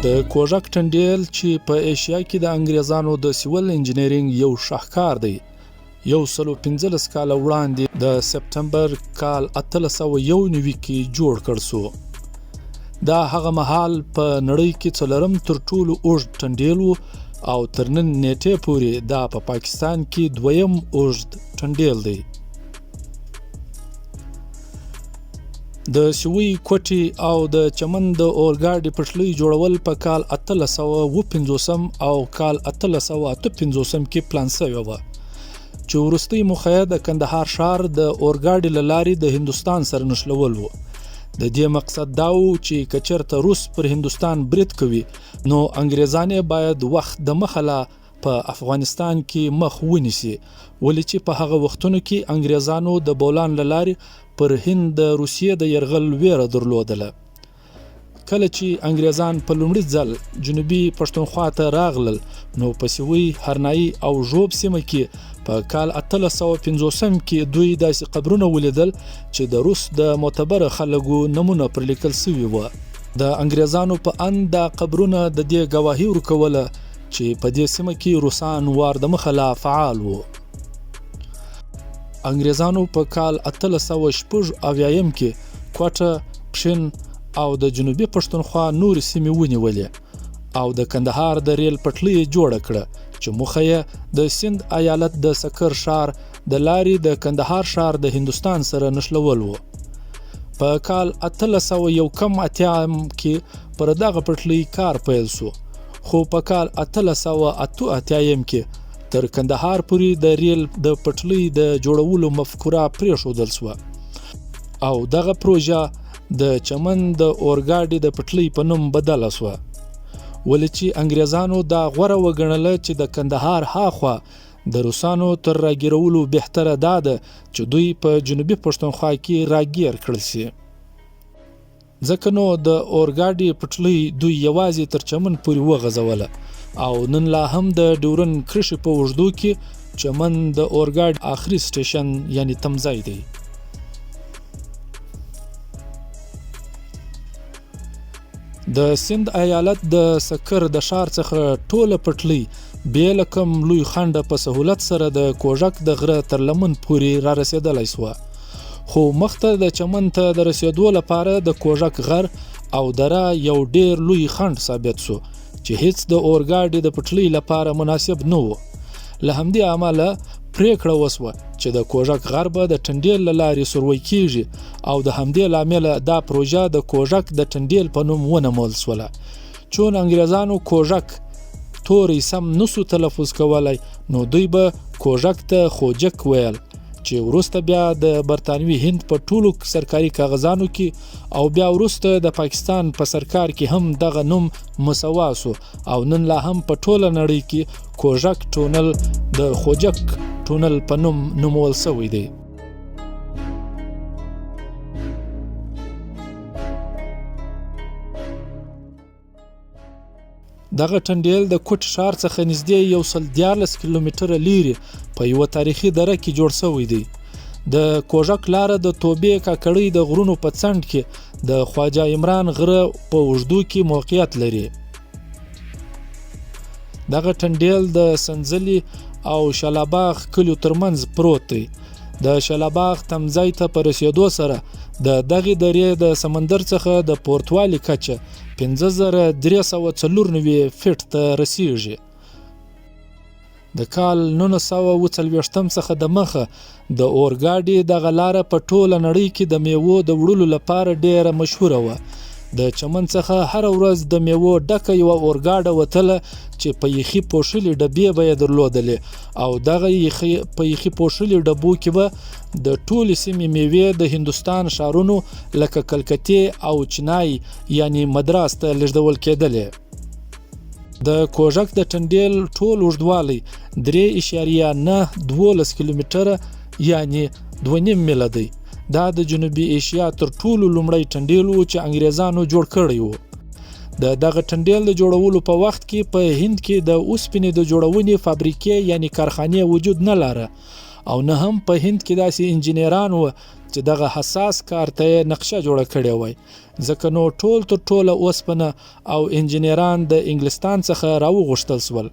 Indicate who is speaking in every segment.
Speaker 1: د کوژک ټنډیل چې په ایشیا کې د انګریزانو د سیول انجینرینګ یو شاهکار دی 115 کاله وړاندې د سپتمبر کال 1891 کې جوړ کړ شو دا هغه مهال په نړۍ کې څلورم تر ټولو اوږد ټنډیل و او تر نن نیټې پورې دا په پاکستان کې دویم اوږد ټنډیل دی د سوي کوټي او د چمن د اورګاډي پټلۍ جوړول په کال 1850 او کال 1858 کې پلان شوی و چې وروستۍ موخه د کندهار ښار د اورګاډي له لارې د هندستان سره نښلول و د دې مقصد دا و چې که چېرته روس پر هندستان برید کوي نو انګریزان باید وخت د مخه په افغانستان کې مخ ونیسي ولې چې په هغه وختونو کې انګریزانو د بولان له لارې پر هند د روسیې د یرغل ویره درلودله کله چې انګریزان په لومړي ځل جنوبي پښتونخوا ته راغلل نو په سوي هرنایي او ژوب سیمه کې په کال 1850 کې دوی داسې قبرونه ولیدل چې د روس د معتبر خلکو نمونه پر لیکل شوي و د انګریزانو په ان دا قبرونه د دې گواهی ورکوله چې په دې سیمه کې روسان وار د مخه فعال وو انګریزانو په کال 1880 کې کوټه پښین او د جنوبي پښتونخوا نور سیمې ونیولې او د کندهار د ریل پټلۍ جوړه کړه چې موخه یې د سند ایالت د سکر ښار د لارې د کندهار ښار د هندستان سره نښلول وو په کال 1881 کې پر دغه پټلۍ کار پیل شو خو په کال 1888 کې تر کندهار پورې د ریل د پټلۍ د جوړولو مفکوره پرېښودل شوه او دغه پروژه د چمن د اورګاډي د پټلۍ په نوم بدله شوه ولې چې انګریزانو دا غوره وګڼله چې د کندهار هاخوا د روسانو تر راګیرولو بهتره دا ده چې دوی په جنوبي پښتونخوا کې راګیر کړل شي ځکه نو د اورګاډي پټلۍ دوی یوازې تر چمن پورې وغځوله او نن لا هم د ډیورن کرښې په اوږدو کې چمن د اورګاډي آخري سټیشن یعنی تمځای دی د سند ایالت د سکر د ښار څخه ټوله پټلۍ بې له کوم لوی خنډه په سهولت سره د کوژک د غره تر لمن پورې را رسېدلی سوه خو مخته د چمن ته د رسېدو لپاره د کوژک غر او دره یو ډیر لوی خنډ ثابت سو چې هیڅ د اورګاډي د پټلۍ لپاره مناسب نه و له همدې امله پریکړه وسوه چې د کوژک غر به د ټنډیل له لارې سروي کیږي او د همدې لامله دا پروژه د کوژک د ټنډیل په نوم ونومول سوله چون انګریزانو کوژک توری سم نسو تلفظ کولای نو دوی به کوژک ته خوجک ویل چې وروسته بیا د برطانوي هند په ټولو سرکاري کاغذانو کې او بیا وروسته د پاکستان په سرکار کې هم دغه نوم مسوا سو او نن لا هم په ټوله نړۍ کې کوژک ټونل د خوجک ټونل په نوم نومول شوی دی دغه ټنډیل د کوټ ښار څخه نږدې 114 کیلومتره لیرې په یوه تاریخي دره کې جوړ شوی دی د کوژک لاره د توبې کاکړۍ د غرونو په څنډ کې د خواجه عمران غره په اوږدو کې موقعیت لري دغه ټنډیل د سنځلي او شلاباغ کلیو ترمنځ پروت دی د شلاباغ تمځای ته په رسېدو سره د دغې درې د سمندر څخه د پورتوالي کچه 5394 فیټ ته رسیږي د کال 1940 څخه د مخه د اورګاډي دغه لاره په ټوله نړۍ کې د میوو د وړلو لپاره ډیره مشهوره وه د چمن څخه هر ورځ د میوو ډکه یوه اورګاډه وتله چې په یخي پوښلې ډبې به یې درلودلې او دغه په یخي پوښلې ډبو کې به د ټولې سیمې میوې د هندوستان ښارونو لکه کلکتې او چنای یعنی مدراس ته لیږدول کېدلې د کوژک د ټنډیل ټول اوږدوالی 3.912 کیلومتره یعنی 2.5 میله دی دا د جنوبي ایشیا تر ټولو لومړی ټنډیل و چې انګریزانو جوړ کړی و د دغه ټنډیل د جوړولو په وخت کې په هند کې د اوسپنې د جوړونې فابریکې یعنی کارخانې وجود نه لاره او نه هم په هند کې داسې انجینران و چې دغه حساس کار ته یې نقشه جوړه کړې وای، ځکه نو ټول تر ټوله اوسپنه او انجینران د انګلستان څخه راوغوښتل سول.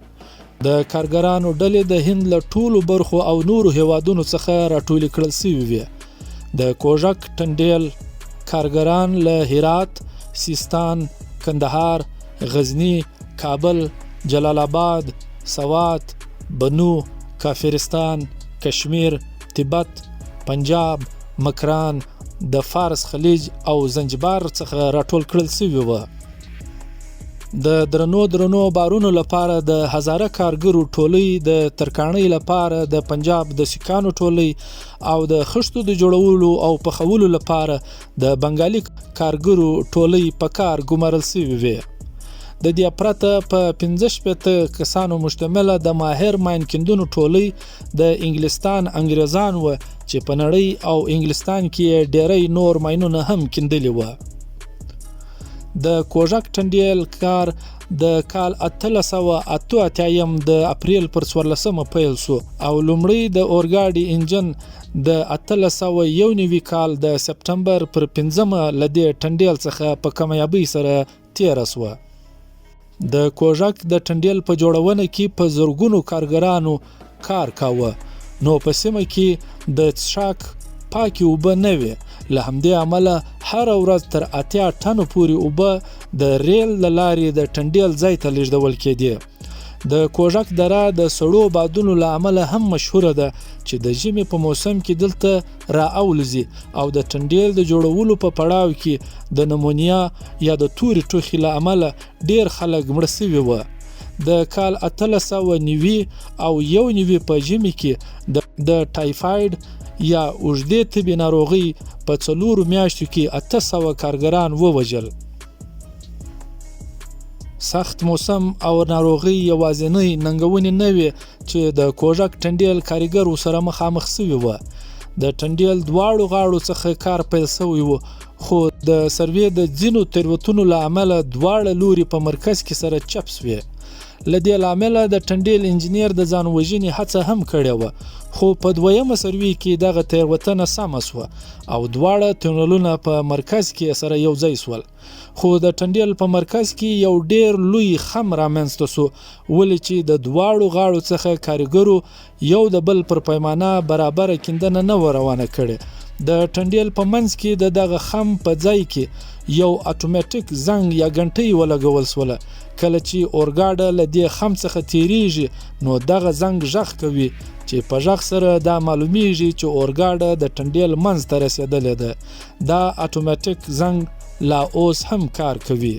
Speaker 1: د کارګرانو ډلې د هند له ټولو برخو او نورو هیوادونو څخه راټولې کړل سوي وې. د کوژک ټنډیل کارګران له هرات، سیستان، کندهار، غزنی، کابل، جلال آباد، سوات، بنو، کافرستان، کشمیر، تبت، پنجاب، مکران، د فارس خلیج او زنجبار څخه راټول کړل سوي وه. د درنو بارونو لپاره د هزاره کارګرو ټولۍ، د ترکاڼۍ لپاره د پنجاب د سیکانو ټولۍ او د خښتو د جوړولو او پخولو لپاره د بنګالي کارګرو ټولۍ په کار ګمارل سوي وې. د دې پرته په 15 کسانو مشتمله د ماهر ماین کیندونو ټولۍ د انګلستان انګریزان و چې په نړۍ او انګلستان کې ډېری نور ماینونه هم کیندلي وه. د کوژک ټنډیل کار د کال 1888 د اپریل پر 14 پیل سو او لومړی د اورګاډي انجن د 1891 کال د سپټمبر پر 15 لدې ټنډیل څخه په کامیابی سره تیر سوه. د کوژک د ټنډیل په جوړونه کې په زرګونو کارګرانو کار کاوه، نو په سیمه کې د څښاک پاکې اوبه نه وې. له همدې امله هر ورځ تر 80 ټنو پورې اوبه د ریل له لارې د ټنډیل ځای ته لیږدول کېدې. د کوژک دره د سړو بادونو له امله هم مشهوره ده چې د ژمي په موسم کې دلته رااولوزي او د ټنډیل د جوړولو په پړاو کې د نمونیا یا د تورې ټوخي له امله ډیر خلک مړه سوي وه. د کال 1890 او 91 په ژمي کې د ټایفاید یا اوږدې تبې ناروغۍ په 4 میاشتو کې 800 کارګران ووژل. سخت موسم او ناروغۍ یوازینۍ ننګونې نه وې چې د کوژک ټنډیل کارګر ورسره مخامخ سوي وه. د ټنډیل دواړو غاړو څخه کار پیل سوی و، خو د سروې د ځینو تېروتنو له امله دواړه لوري په مرکز کې سره چپ سوې. له دې لامله د ټنډیل انجینیر د ځان وژنې هڅه هم کړې وه، خو په دویمه سروې کې دغه تېروتنه سمه سوه او دواړه تونلونه په مرکز کې سره یو ځای سول. خو د ټنډیل په مرکز کې یو ډیر لوی خم رامنځته سو، ولې چې د دواړو غاړو څخه کارګرو یو د بل پر پیمانه برابره کیندنه نه و روانه کړې. د ټنډیل په منځ کې د دغه خم په ځای کې یو اتوماتیک زنګ یا غنټۍ ولګول سوله. کله چې اورګاډه له دې خم څخه تیریږي نو دغه زنګ غږ کوي چې په غږ سره دا معلومیږي چې اورګاډه د ټنډیل منځ ته رسیدلې ده. دا اتوماتیک زنګ لا اوس هم کار کوي.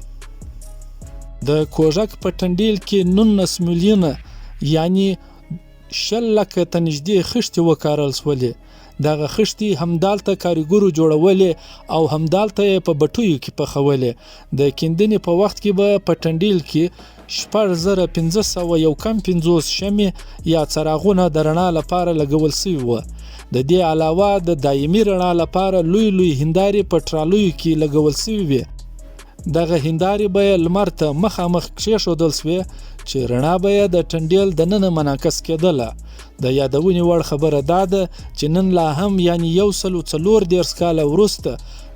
Speaker 1: د کوژک په ټنډیل کې 19 میلیونه یعنی 60 لکه ته نږدې خښتې وکارل سولې. دغه خښتې همدالته کارګرو جوړولې او همدالته یې په بټیو کې پخولې. د کیندنې په وخت کې به په ټنډیل کې 6550 شمع یا څراغونه د رڼا لپاره لګول سوي وه. د دې علاوه د دایمي رڼا لپاره لوی هندارې په ټرالیو کې لګول سوي وې. دغه هندارې به یې لمر ته مخامخ کښېښودل سوې چې رڼا به یې د ټنډیل دننه منعکس کېدله. د یادونې وړ خبره دا ده چې نن لا هم یعنی 140 کاله وروسته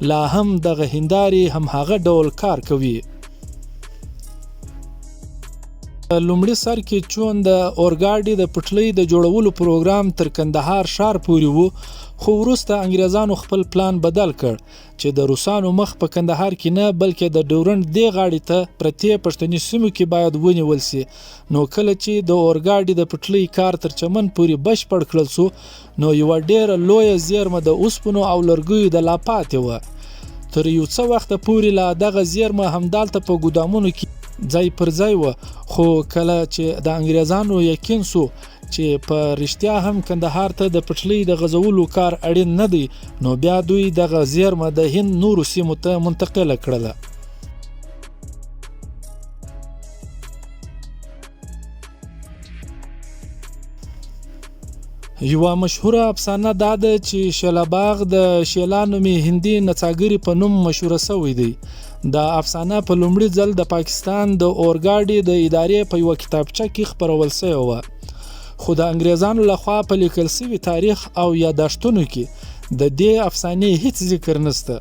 Speaker 1: لا هم دغه هندارې هم هغه ډول کار کوي. لومړي سر کې چون د اورګاډي د پټلۍ د جوړولو پروګرام تر کندهار ښار پورې وو، خو وروسته انګریزانو خپل پلان بدل کړ چې د روسانو مخ په کندهار کې نه بلکې د ډیورنډ دې غاړې ته پرتې پښتني سیمو کې باید ونیول سي. نو کله چې د اورګاډي د پټلۍ کار تر چمن پورې بشپړ کړل سو نو یو ډیره لویه زیرمه د اوسپنو او لرګیو د لا پاتې وه. تر یو څه وخت پورې لا دغه زیرمه همدالته په ګودامونو کې ځای پر ځای وه، خو کله چې د انګریزانو یقین سو چې په رښتیا هم کندهار ته د پټلۍ د غځولو کار اړین نه دی، نو بیا دوی دغه زیرمه د هند نورو سیمو ته منتقله کړله. یوه مشهوره افسانه دا ده چې شیلاباغ د شیلا نومي هندي نڅاګرې په نوم مشهوره سوی دی. دا افسانه په لومړي ځل د پاکستان د اورګاډي د ادارې په یوه کتابچه کې خپرول سوی وه، خو د انګریزانو لخوا په لیکل سوي تاریخ او یاداشتونو کې د دې افسانې هیڅ ذکر نشته.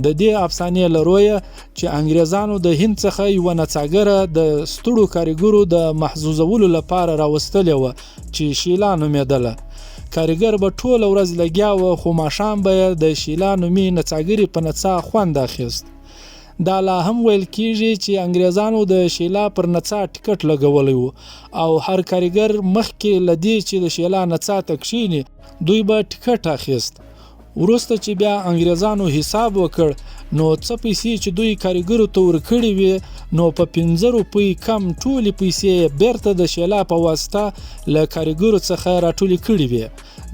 Speaker 1: د دې افسانې له رویه چې انګریزانو د هند څخه یوه نڅاګره د ستړو کاریګرو د محظوظولو لپاره راوستلې وه چې شیلا نومېدله. کاریګر به ټوله ورځ لګیا و، خو ماښام به یې د شیلا نومي نڅاګرې په نڅا خوند اخیست. دا لا هم ویل کیږي چې انګریزانو د شیلا پر نڅا ټکټ لګولی و او هر کاریګر مخکې له دې چې د شیلا نڅا ته کښیني دوی به ټکټ اخیست. وروسته چې بیا انګریزانو حساب وکړ نو څه پیسې چې دوی کاریګرو ته ورکړې وې نو په 5 روپۍ کم ټولې پیسې بیرته د شیلا په واسطه له کاریګرو څخه راټولې کړې وې.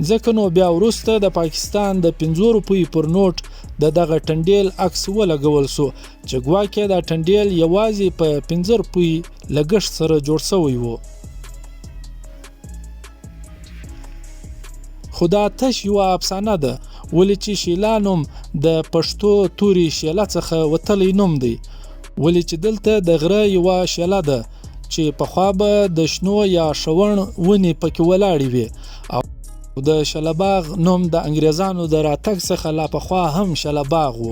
Speaker 1: ځکه نو بیا وروسته د پاکستان د 5 روپۍ پر نوټ د دغه ټنډیل عکس ولګول سو چې ګواکې دا ټنډیل یوازې په 15 روپۍ لګښت سره جوړ شوی و. خو دا تش یوه افسانه ده، ولې چې شیلا نوم د پښتو توري شیله څخه وتلی نوم دی. ولې چې دلته د غره یوه شیله ده چې پخوا به د شنو یا شوڼ ونې پکې ولاړې وي او د شلباغ نوم د انګریزانو د راتګ څخه لا پخوا هم شلباغ و.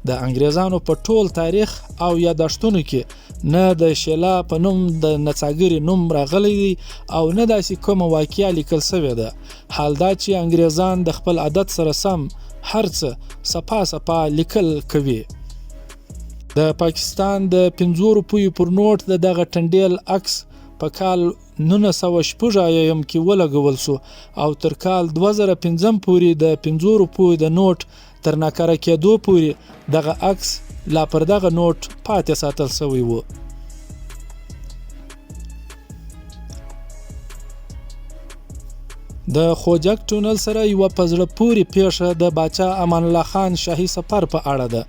Speaker 1: د انګریزانو په ټول تاریخ او یادښتونو کې نه د شیلا په نوم د نڅاګرې نوم راغلی دی او نه داسې کومه واقعه لیکل شوې ده. حال دا چې انګریزان د خپل عادت سره سم هر څه سپا سپا لیکل کوي. د پاکستان د 5 روپیو پر نوټ د دغه ټنډیل عکس په کال 1906 کې ولګول سو او تر کال 2005 پورې د 5 روپیو د نوټ تر ناکاره کېدو پورې دغه عکس لا پر دغه نوټ پاتې ساتل شوی و. د خوجک ټونل سره یوه په زړه پورې پیښه د باچا امان الله خان شاهي سفر په اړه ده.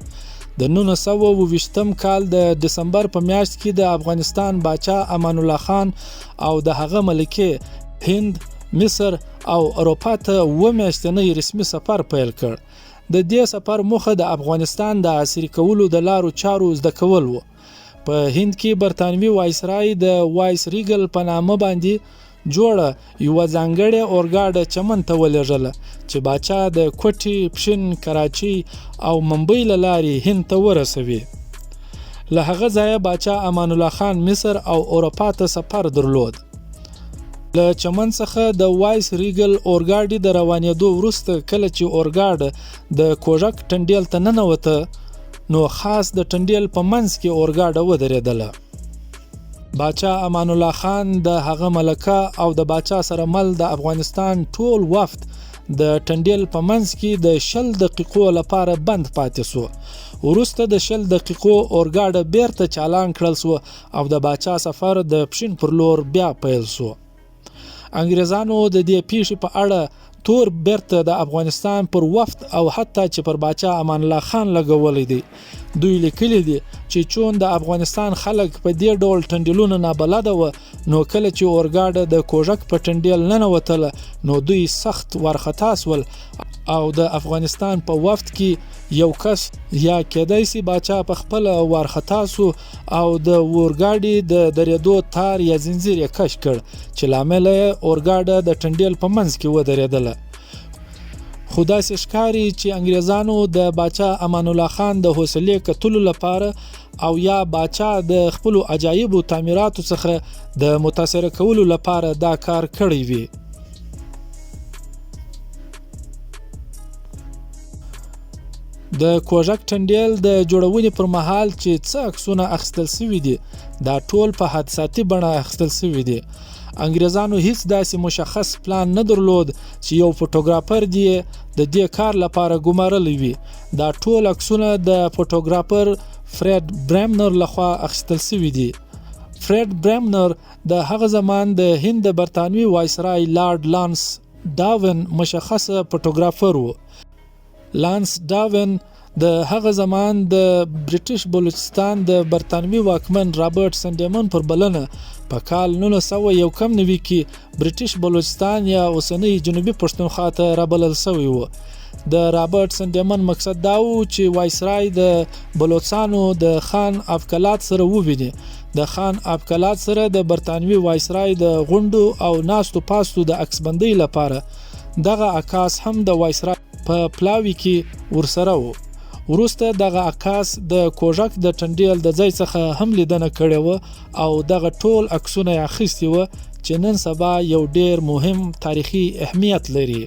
Speaker 1: د 1922 کال د دسمبر په میاشت کې د افغانستان باچا امان الله خان او د هغه ملکې هند، مصر او اروپا ته 2 میاشتنی رسمي سفر پیل کړ. د دې سفر موخه د افغانستان د عصري کولو د لارو چارو زده کول و. په هند کې برطانوي وایسرای د وایس ریګل په نامه باندې جوړه یوه ځانګړې اورګاډه چمن ته ولېږله چې باچا د کوټي، پشین، کراچۍ او ممبۍ له لارې هند ته ورسوي. له هغه ځایه باچا امان الله خان مصر او اروپا ته سفر درلود. له چمن څخه د وایس ریګل اورګاډي د روانېدو وروسته کله چې اورګاډه د کوژک ټنډیل ته ننوته نو خاص د ټنډیل په منځ کې اورګاډه ودرېدله. باچا امان الله خان د هغه ملکه او د باچا سره مل د افغانستان ټول وفد د ټنډیل په منځ کې د 10 دقیقو لپاره بند پاتې سو. وروسته د 10 دقیقو اورګاډه بیرته چالان کړل سو او د باچا سفر د پښین پر لور بیا پیل سو. انګریزانو د دې پیښې په اړه تور بیرته د افغانستان پر وفد او حتی چې پر باچا امان الله خان لګولی دی. دوی لیکلی دي چې چون د افغانستان خلک په دې ډول ټنډیلونو نابلده وه نو کله چې اورګاډه د کوژک په ټنډیل ننوتله نو دوی سخت وارخطا سول او د افغانستان په وفد کې یو کس یا کېدای سي باچا په خپله وارخطا سو او د اورګاډي د درېدو تار یا زنځیر یې کش کړ چې لامل یې اورګاډه د ټنډیل په منځ کې ودرېدله. خو داسې ښکاري چې انګریزانو د باچا امان الله خان د حوصلې کتلو لپاره او یا باچا د خپلو عجایبو تعمیراتو څخه د متاثره کولو لپاره دا کار کړی وي. د کوژک ټنډیل د جوړونې پر مهال چې څه عکسونه اخیستل شوي دي دا ټول په حادثاتي بڼه اخیستل شوي دي. انګریزانو هیڅ داسې مشخص پلان نه درلود چې یو فوټوګرافر دی د دې کار لپاره ګمارلی وي. دا ټول عکسونه د فوټوګرافر فرید برمنر لخوا اخیستل شوي دي. فرید برمنر د هغه زمان د هند د برطانوي وایسرای لارډ لانس ډاون مشخصه فوټوګرافر و. لانس ډاون د هغه زمان د بریټیش بلوچستان د برطانوي واکمن رابرټ سنډیمن پر بلنه په کال 1991 کې بریټیش بلوچستان یا اوسنی جنوبي پښتونخوا ته رابلل شوی و. د رابرټ سنډیمن مقصد دا و چې وایسرای د بلوچستانو د خان افکلات سره وویني. د خان افکلات سره د برطانوي وایسرای د غونډو او ناستو پاستو د عکسبندۍ لپاره دغه عکاس هم د وایسرای په پلاوي کې ورسره و. وروسته دغه عکاس د کوژک د ټنډیل د ځای څخه هم لیدنه کړې وه او دغه ټول عکسونه یې اخیستي وه چې نن سبا یو ډیر مهم تاریخي اهمیت لري.